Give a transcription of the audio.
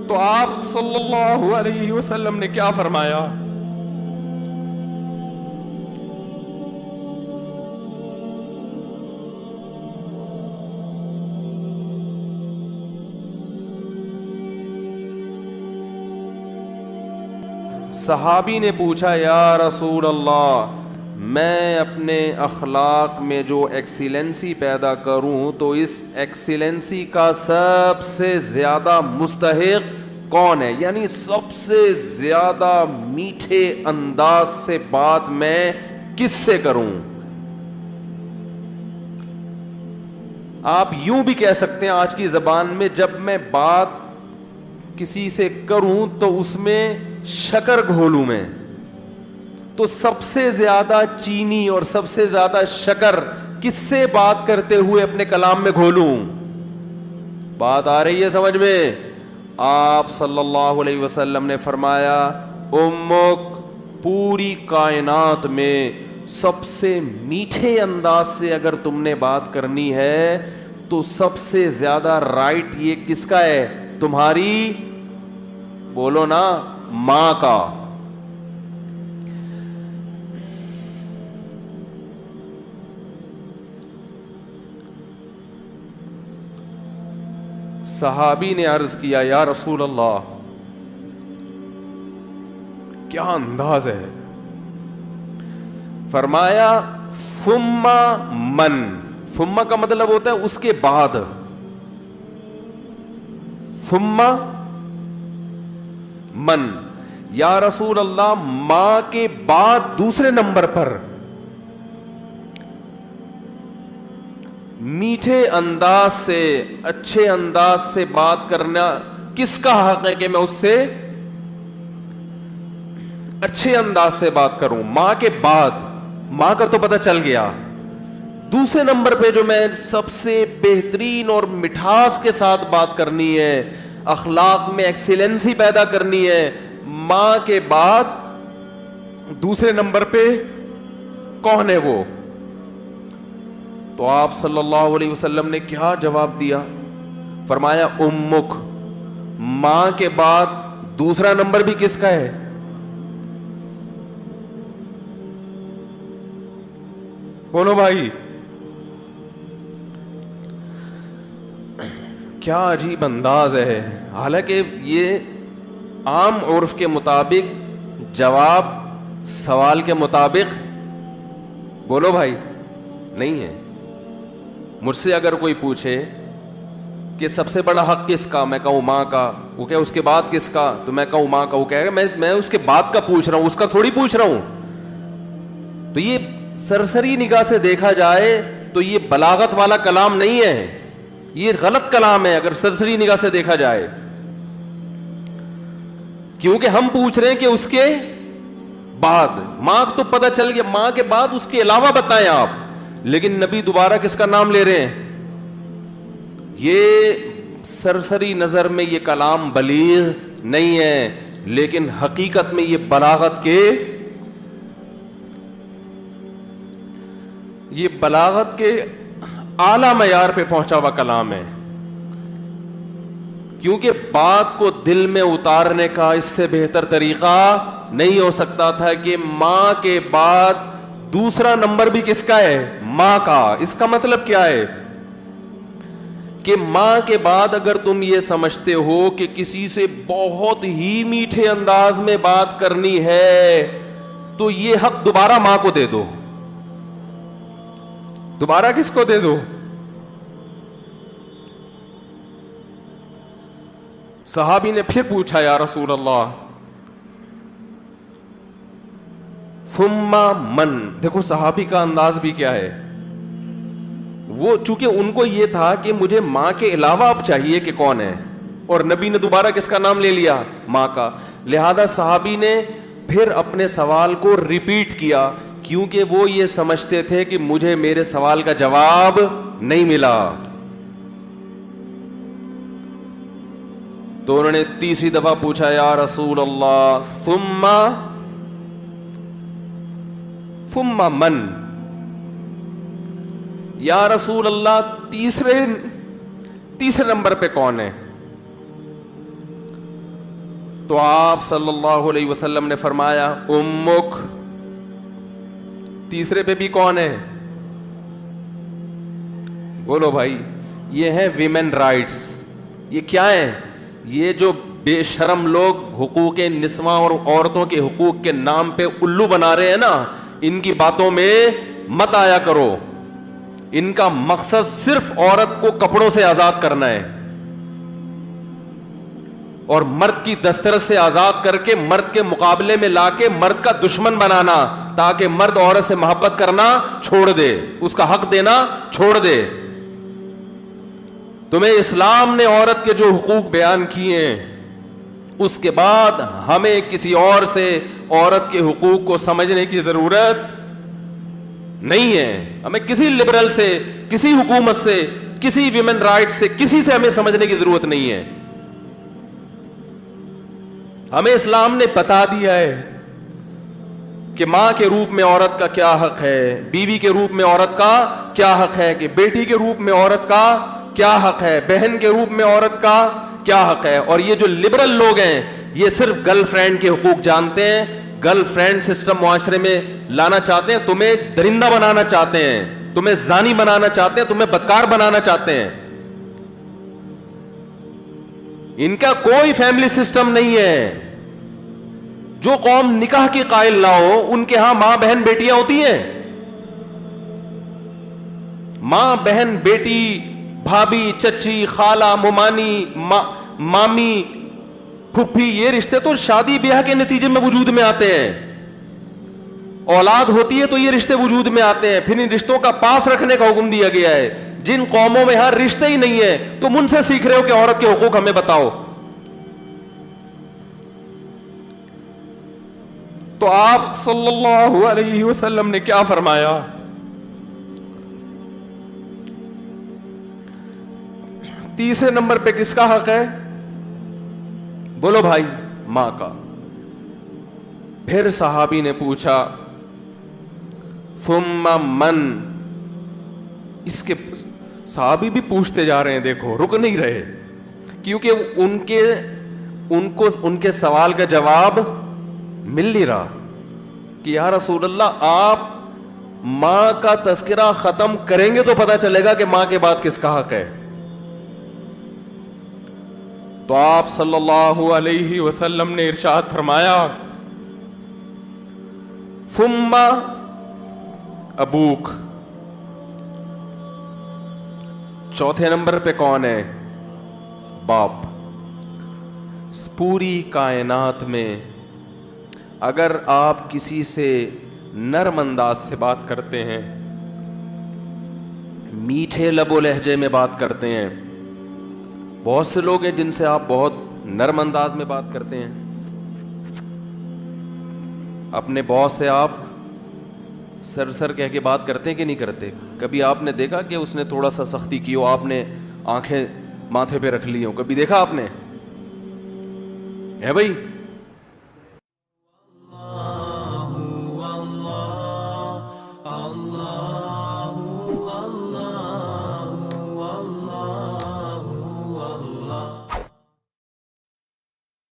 تو آپ صلی اللہ علیہ وسلم نے کیا فرمایا؟ صحابی نے پوچھا یا رسول اللہ، میں اپنے اخلاق میں جو ایکسیلنسی پیدا کروں تو اس ایکسیلنسی کا سب سے زیادہ مستحق کون ہے؟ یعنی سب سے زیادہ میٹھے انداز سے بات میں کس سے کروں؟ آپ یوں بھی کہہ سکتے ہیں آج کی زبان میں، جب میں بات کسی سے کروں تو اس میں شکر گھولوں میں، تو سب سے زیادہ چینی اور سب سے زیادہ شکر کس سے بات کرتے ہوئے اپنے کلام میں گھولوں؟ بات آ رہی ہے سمجھ میں؟ آپ صلی اللہ علیہ وسلم نے فرمایا امک، پوری کائنات میں سب سے میٹھے انداز سے اگر تم نے بات کرنی ہے تو سب سے زیادہ رائٹ یہ کس کا ہے؟ تمہاری، بولو نا، ماں کا۔ صحابی نے عرض کیا یا رسول اللہ کیا انداز ہے؟ فرمایا ثم من، ثم کا مطلب ہوتا ہے اس کے بعد، ثم من، یا رسول اللہ ماں کے بعد دوسرے نمبر پر میٹھے انداز سے، اچھے انداز سے بات کرنا کس کا حق ہے کہ میں اس سے اچھے انداز سے بات کروں؟ ماں کے بعد، ماں کا تو پتہ چل گیا، دوسرے نمبر پہ جو میں سب سے بہترین اور مٹھاس کے ساتھ بات کرنی ہے، اخلاق میں ایکسیلنسی پیدا کرنی ہے، ماں کے بعد دوسرے نمبر پہ کون ہے وہ؟ تو آپ صلی اللہ علیہ وسلم نے کیا جواب دیا؟ فرمایا امک، ماں کے بعد دوسرا نمبر بھی کس کا ہے؟ بولو بھائی، کیا عجیب انداز ہے۔ حالانکہ یہ عام عرف کے مطابق جواب سوال کے مطابق، بولو بھائی، نہیں ہے۔ مجھ سے اگر کوئی پوچھے کہ سب سے بڑا حق کس کا، میں کہوں ماں کا، وہ کہ اس کے بعد کس کا، تو میں کہوں ماں کا، وہ کہے گا میں اس کے بعد کا پوچھ رہا ہوں، اس کا تھوڑی پوچھ رہا ہوں۔ تو یہ سرسری نگاہ سے دیکھا جائے تو یہ بلاغت والا کلام نہیں ہے، یہ غلط کلام ہے اگر سرسری نگاہ سے دیکھا جائے، کیونکہ ہم پوچھ رہے ہیں کہ اس کے بعد، ماں تو پتہ چل گیا، ماں کے بعد اس کے علاوہ بتائیں آپ، لیکن نبی دوبارہ کس کا نام لے رہے ہیں؟ یہ سرسری نظر میں یہ کلام بلیغ نہیں ہے، لیکن حقیقت میں یہ بلاغت کے اعلی معیار پہ پہنچا ہوا کلام ہے، کیونکہ بات کو دل میں اتارنے کا اس سے بہتر طریقہ نہیں ہو سکتا تھا کہ ماں کے بعد دوسرا نمبر بھی کس کا ہے؟ ماں کا۔ اس کا مطلب کیا ہے کہ ماں کے بعد اگر تم یہ سمجھتے ہو کہ کسی سے بہت ہی میٹھے انداز میں بات کرنی ہے تو یہ حق دوبارہ ماں کو دے دو۔ دوبارہ کس کو دے دو؟ صحابی نے پھر پوچھا یا رسول اللہ ثم من، دیکھو صحابی کا انداز بھی کیا ہے، وہ چونکہ ان کو یہ تھا کہ مجھے ماں کے علاوہ اب چاہیے کہ کون ہے، اور نبی نے دوبارہ کس کا نام لے لیا؟ ماں کا، لہذا صحابی نے پھر اپنے سوال کو ریپیٹ کیا، کیونکہ وہ یہ سمجھتے تھے کہ مجھے میرے سوال کا جواب نہیں ملا۔ تو انہوں نے تیسری دفعہ پوچھا یا رسول اللہ ثم من، یا رسول اللہ تیسرے نمبر پہ کون ہے؟ تو آپ صلی اللہ علیہ وسلم نے فرمایا امک. تیسرے پہ بھی کون ہے؟ بولو بھائی. یہ ہے ویمن رائٹس. یہ کیا ہے؟ یہ جو بے شرم لوگ حقوق نسواں اور عورتوں کے حقوق کے نام پہ الو بنا رہے ہیں نا, ان کی باتوں میں مت آیا کرو. ان کا مقصد صرف عورت کو کپڑوں سے آزاد کرنا ہے اور مرد کی دسترس سے آزاد کر کے مرد کے مقابلے میں لا کے مرد کا دشمن بنانا, تاکہ مرد عورت سے محبت کرنا چھوڑ دے, اس کا حق دینا چھوڑ دے. تمہیں اسلام نے عورت کے جو حقوق بیان کیے ہیں, اس کے بعد ہمیں کسی اور سے عورت کے حقوق کو سمجھنے کی ضرورت نہیں ہے. ہمیں کسی لبرل سے, کسی حکومت سے, کسی ویمن رائٹ سے, کسی سے ہمیں سمجھنے کی ضرورت نہیں ہے. ہمیں اسلام نے بتا دیا ہے کہ ماں کے روپ میں عورت کا کیا حق ہے, بیوی کے روپ میں عورت کا کیا حق ہے, کہ بیٹی کے روپ میں عورت کا کیا حق ہے, بہن کے روپ میں عورت کا کیا حق ہے. اور یہ جو لبرل لوگ ہیں یہ صرف گرل فرینڈ کے حقوق جانتے ہیں, گرل فرینڈ سسٹم معاشرے میں لانا چاہتے ہیں, تمہیں درندہ بنانا چاہتے ہیں, تمہیں زانی بنانا چاہتے ہیں, تمہیں بدکار بنانا چاہتے ہیں. ان کا کوئی فیملی سسٹم نہیں ہے. جو قوم نکاح کی قائل نہ ہو ان کے ہاں ماں بہن بیٹیاں ہوتی ہیں. ماں بہن بیٹی, بھابھی, چچی, خالہ, ممانی, مامی, پھپھی, یہ رشتے تو شادی بیاہ کے نتیجے میں وجود میں آتے ہیں. اولاد ہوتی ہے تو یہ رشتے وجود میں آتے ہیں. پھر ان رشتوں کا پاس رکھنے کا حکم دیا گیا ہے. جن قوموں میں ہر رشتے ہی نہیں ہے تم ان سے سیکھ رہے ہو کہ عورت کے حقوق ہمیں بتاؤ. تو آپ صلی اللہ علیہ وسلم نے کیا فرمایا؟ تیسرے نمبر پہ کس کا حق ہے؟ بولو بھائی, ماں کا. پھر صحابی نے پوچھا ثم من. اس کے صحابی بھی پوچھتے جا رہے ہیں, دیکھو رک نہیں رہے, کیونکہ ان کے سوال کا جواب مل نہیں رہا کہ یا رسول اللہ آپ ماں کا تذکرہ ختم کریں گے تو پتہ چلے گا کہ ماں کے بعد کس کا حق ہے. تو آپ صلی اللہ علیہ وسلم نے ارشاد فرمایا ثم ابوک. چوتھے نمبر پہ کون ہے؟ باپ. پوری کائنات میں اگر آپ کسی سے نرم انداز سے بات کرتے ہیں, میٹھے لب و لہجے میں بات کرتے ہیں, بہت سے لوگ ہیں جن سے آپ بہت نرم انداز میں بات کرتے ہیں. اپنے باس سے آپ سر کہہ کے بات کرتے ہیں کہ نہیں کرتے؟ کبھی آپ نے دیکھا کہ اس نے تھوڑا سا سختی کی ہو, آپ نے آنکھیں ماتھے پہ رکھ لی ہوں؟ کبھی دیکھا آپ نے؟ ہے بھائی,